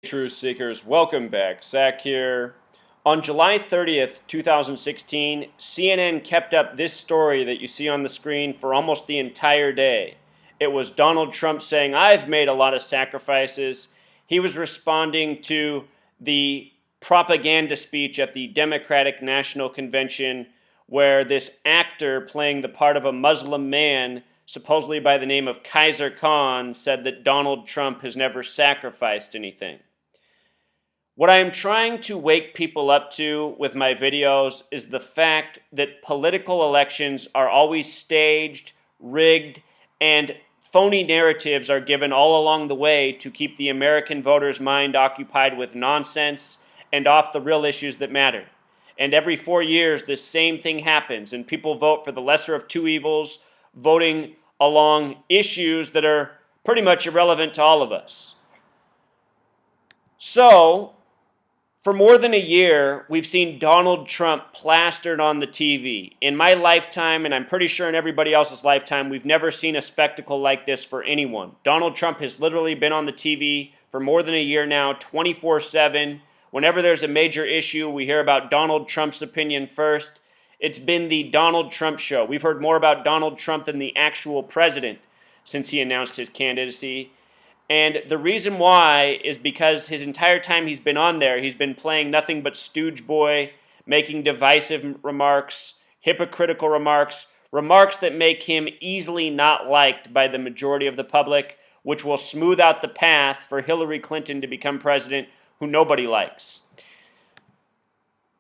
Truth Seekers, welcome back. Zach here. On July 30th, 2016, CNN kept up this story that you see on the screen for almost the entire day. It was Donald Trump saying, "I've made a lot of sacrifices." He was responding to the propaganda speech at the Democratic National Convention where this actor playing the part of a Muslim man, supposedly by the name of Kizhr Kahn, said that Donald Trump has never sacrificed anything. What I am trying to wake people up to with my videos is the fact that political elections are always staged, rigged, and phony narratives are given all along the way to keep the American voter's mind occupied with nonsense and off the real issues that matter. And every 4 years, this same thing happens, and people vote for the lesser of two evils, voting along issues that are pretty much irrelevant to all of us. So, for more than a year, we've seen Donald Trump plastered on the TV. In my lifetime, and I'm pretty sure in everybody else's lifetime, we've never seen a spectacle like this for anyone. Donald Trump has literally been on the TV for more than a year now, 24/7. Whenever there's a major issue, we hear about Donald Trump's opinion first. It's been the Donald Trump show. We've heard more about Donald Trump than the actual president since he announced his candidacy. And the reason why is because his entire time he's been on there, he's been playing nothing but stooge boy, making divisive remarks, hypocritical remarks, remarks that make him easily not liked by the majority of the public, which will smooth out the path for Hillary Clinton to become president, who nobody likes.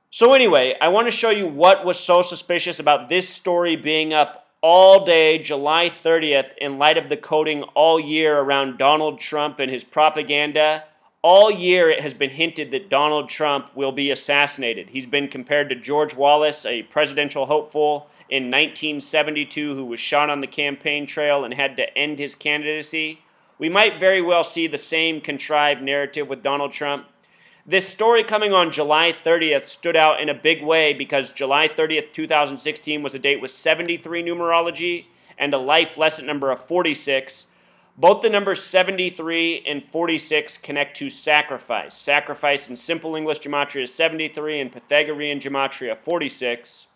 So anyway, I want to show you what was so suspicious about this story being up all day, July 30th, in light of the coding all year around Donald Trump and his propaganda. All year it has been hinted that Donald Trump will be assassinated. He's been compared to George Wallace, a presidential hopeful in 1972 who was shot on the campaign trail and had to end his candidacy. We might very well see the same contrived narrative with Donald Trump. This story coming on July 30th stood out in a big way because July 30th, 2016 was a date with 73 numerology and a life lesson number of 46. Both the numbers 73 and 46 connect to sacrifice. Sacrifice in simple English gematria is 73 and Pythagorean gematria 46.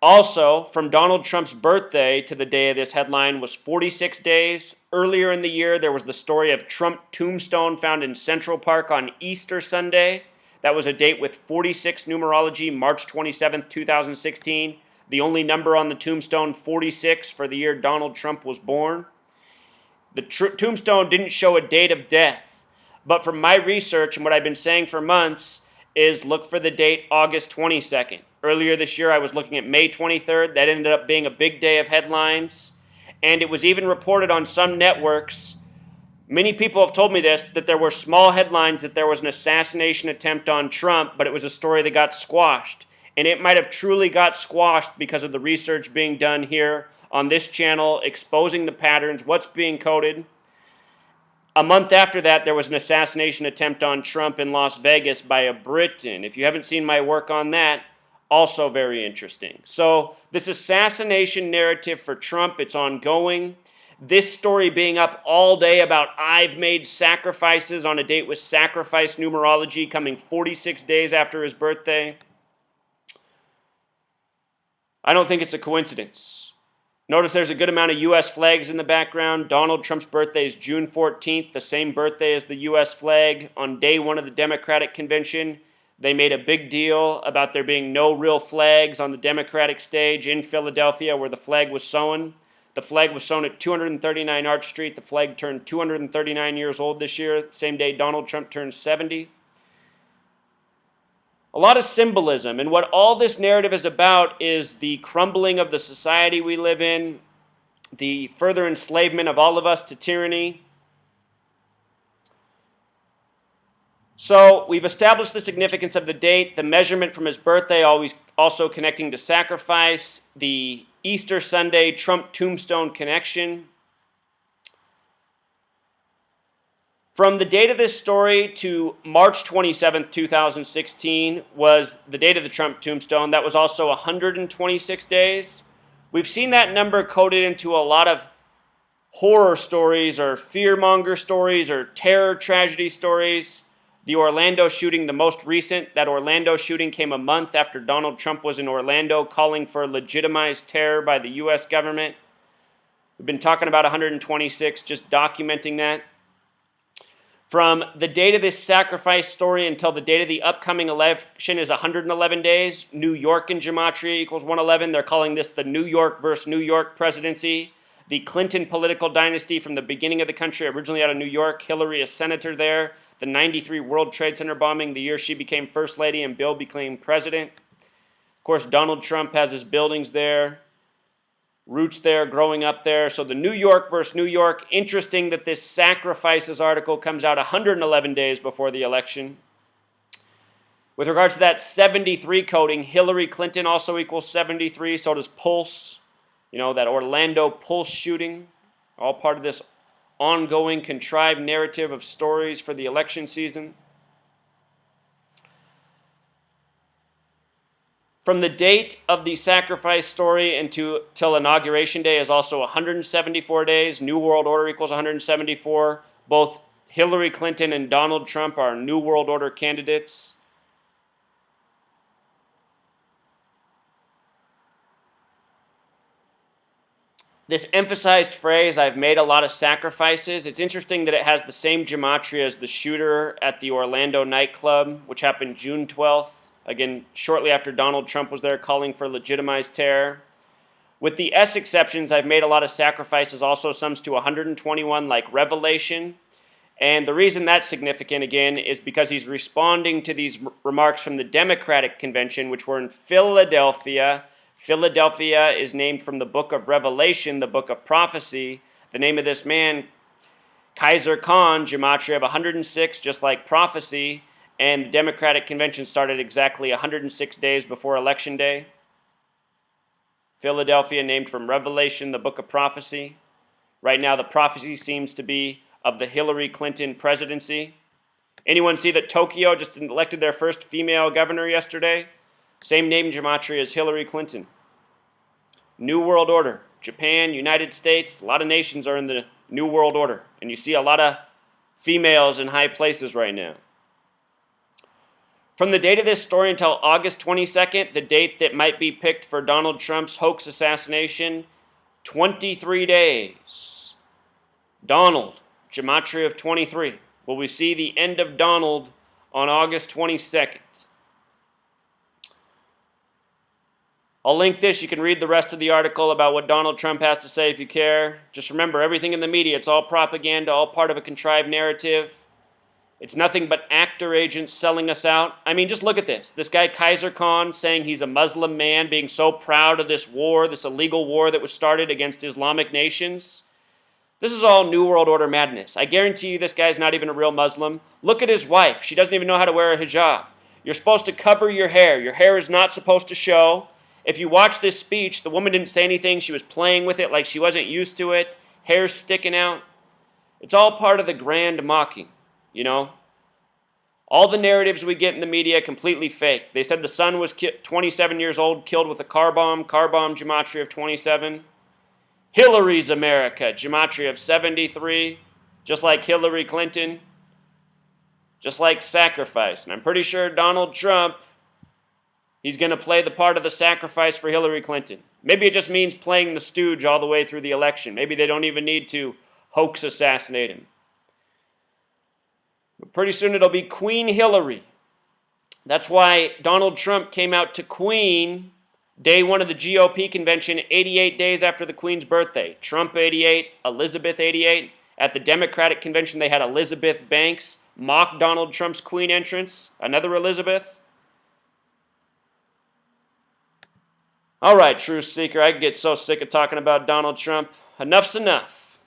Also, from Donald Trump's birthday to the day of this headline was 46 days. Earlier in the year, there was the story of Trump tombstone found in Central Park on Easter Sunday. That was a date with 46 numerology, March 27, 2016. The only number on the tombstone, 46, for the year Donald Trump was born. The tombstone didn't show a date of death. But from my research and what I've been saying for months is look for the date August 22nd. Earlier this year, I was looking at May 23rd. That ended up being a big day of headlines. And it was even reported on some networks. Many people have told me this, that there were small headlines that there was an assassination attempt on Trump, but it was a story that got squashed. And it might have truly got squashed because of the research being done here on this channel, exposing the patterns, what's being coded. A month after that, there was an assassination attempt on Trump in Las Vegas by a Briton. If you haven't seen my work on that, also very interesting. So this assassination narrative for Trump, it's ongoing. This story being up all day about I've made sacrifices on a date with sacrifice numerology coming 46 days after his birthday. I don't think it's a coincidence. Notice there's a good amount of U.S. flags in the background. Donald Trump's birthday is June 14th, the same birthday as the U.S. flag. On day one of the Democratic convention, they made a big deal about there being no real flags on the Democratic stage in Philadelphia where the flag was sewn. The flag was sewn at 239 Arch Street. The flag turned 239 years old this year, same day Donald Trump turned 70. A lot of symbolism, and what all this narrative is about is the crumbling of the society we live in, the further enslavement of all of us to tyranny. So we've established the significance of the date, the measurement from his birthday, always also connecting to sacrifice, the Easter Sunday Trump tombstone connection. From the date of this story to March 27th, 2016 was the date of the Trump tombstone. That was also 126 days. We've seen that number coded into a lot of horror stories or fearmonger stories or terror tragedy stories. The Orlando shooting, the most recent, that Orlando shooting came a month after Donald Trump was in Orlando calling for legitimized terror by the U.S. government. We've been talking about 126, just documenting that. From the date of this sacrifice story until the date of the upcoming election is 111 days. New York in gematria equals 111. They're calling this the New York versus New York presidency. The Clinton political dynasty from the beginning of the country, originally out of New York. Hillary, a senator there. The 93 World Trade Center bombing, the year she became first lady and Bill became president. Of course, Donald Trump has his buildings there, roots there, growing up there. So the New York versus New York. Interesting that this sacrifices article comes out 111 days before the election. With regards to that 73 coding, Hillary Clinton also equals 73. So does Pulse. You know, that Orlando Pulse shooting. All part of this ongoing contrived narrative of stories for the election season. From the date of the sacrifice story till Inauguration Day is also 174 days. New World Order equals 174. Both Hillary Clinton and Donald Trump are New World Order candidates. This emphasized phrase, I've made a lot of sacrifices, it's interesting that it has the same gematria as the shooter at the Orlando nightclub, which happened June 12th. Again, shortly after Donald Trump was there calling for legitimized terror. With the S exceptions, I've made a lot of sacrifices also sums to 121, like Revelation. And the reason that's significant, again, is because he's responding to these remarks from the Democratic Convention, which were in Philadelphia. Philadelphia is named from the book of Revelation, the book of prophecy. The name of this man, Kizhr Kahn, gematria of 106, just like prophecy. And the Democratic Convention started exactly 106 days before Election Day. Philadelphia, named from Revelation, the book of prophecy. Right now, the prophecy seems to be of the Hillary Clinton presidency. Anyone see that Tokyo just elected their first female governor yesterday? Same name gematria as Hillary Clinton. New World Order. Japan, United States, a lot of nations are in the New World Order. And you see a lot of females in high places right now. From the date of this story until August 22nd, the date that might be picked for Donald Trump's hoax assassination, 23 days. Donald, gematria of 23. Will we see the end of Donald on August 22nd? I'll link this. You can read the rest of the article about what Donald Trump has to say if you care. Just remember, everything in the media, it's all propaganda, all part of a contrived narrative. It's nothing but actor agents selling us out. I mean, just look at this. This guy, Kizhr Kahn, saying he's a Muslim man, being so proud of this war, this illegal war that was started against Islamic nations. This is all New World Order madness. I guarantee you this guy's not even a real Muslim. Look at his wife. She doesn't even know how to wear a hijab. You're supposed to cover your hair. Your hair is not supposed to show. If you watch this speech, the woman didn't say anything. She was playing with it like she wasn't used to it. Hair sticking out. It's all part of the grand mocking, you know. All the narratives we get in the media completely fake. They said the son was 27 years old, killed with a car bomb gematria of 27. Hillary's America, gematria of 73, just like Hillary Clinton, just like sacrifice. And I'm pretty sure Donald Trump, he's going to play the part of the sacrifice for Hillary Clinton. Maybe it just means playing the stooge all the way through the election. Maybe they don't even need to hoax assassinate him. But pretty soon it'll be Queen Hillary. That's why Donald Trump came out to Queen day one of the GOP convention, 88 days after the Queen's birthday. Trump 88, Elizabeth 88. At the Democratic convention, they had Elizabeth Banks mock Donald Trump's Queen entrance. Another Elizabeth. All right, truth seeker, I get so sick of talking about Donald Trump. Enough's enough.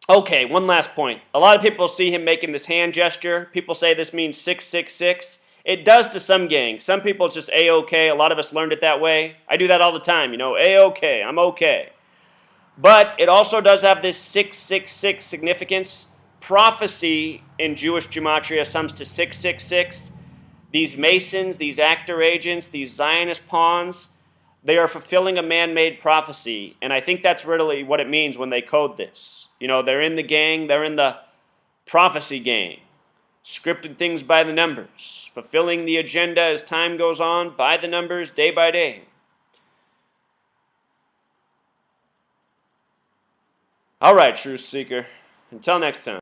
Okay, one last point. A lot of people see him making this hand gesture. People say this means 666. It does to some gangs. Some people it's just A-OK. A lot of us learned it that way. I do that all the time, you know, A-OK, I'm okay. But it also does have this 666 significance. Prophecy in Jewish gematria sums to 666. These Masons, these actor agents, these Zionist pawns, They are fulfilling a man-made prophecy, and I think that's really what it means when they code this. You know, they're in the gang, they're in the prophecy gang, scripting things by the numbers, fulfilling the agenda as time goes on, by the numbers, day by day. All right, Truth Seeker. Until next time.